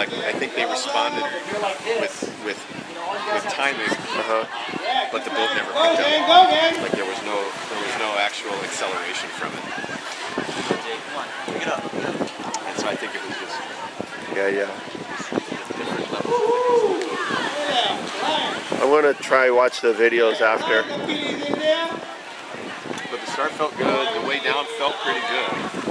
like I think they responded with timing, but the boat never picked up. Like there was no actual acceleration from it. And so I think it was just Yeah. different levels. I'm gonna try watch the videos after. But the start felt good. The way down felt pretty good.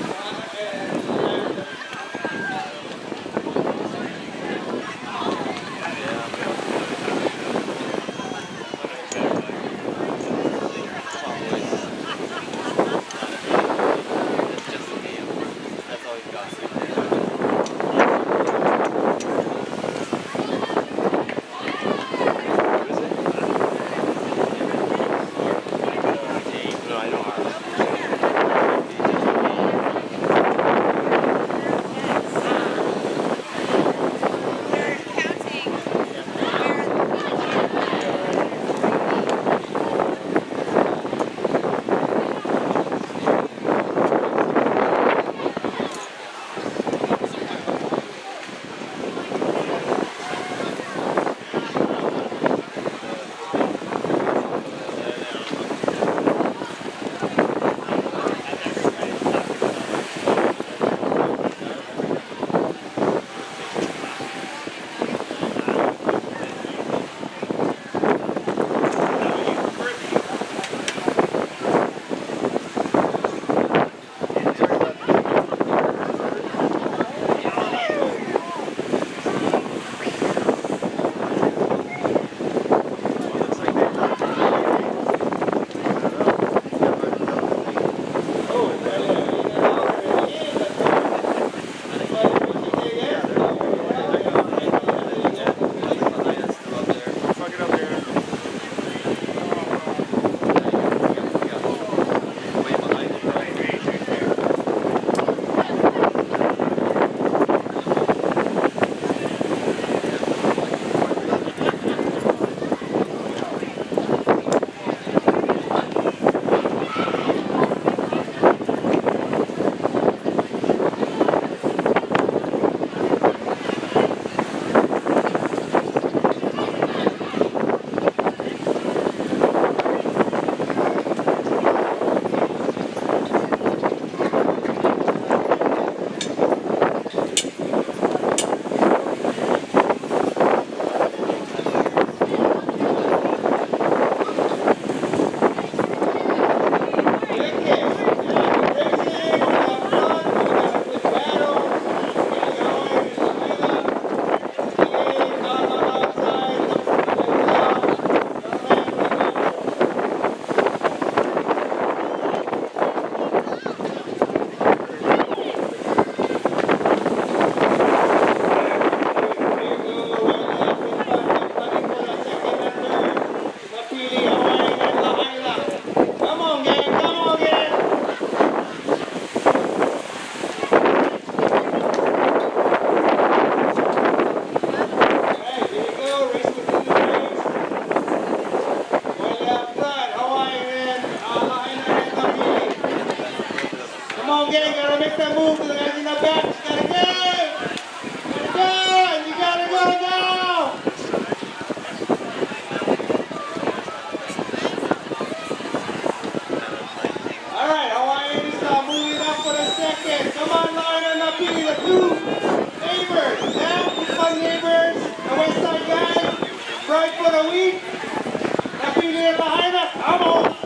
Come on, gang, gotta make that move to the guys in the back. Gotta go! You gotta go now! Alright, Hawaiian is moving up for the second. Come on, Lae'ula and Napili, the two neighbors. Yeah, these one neighbors, the west side guys. Right for the week. Napili behind us. Come on.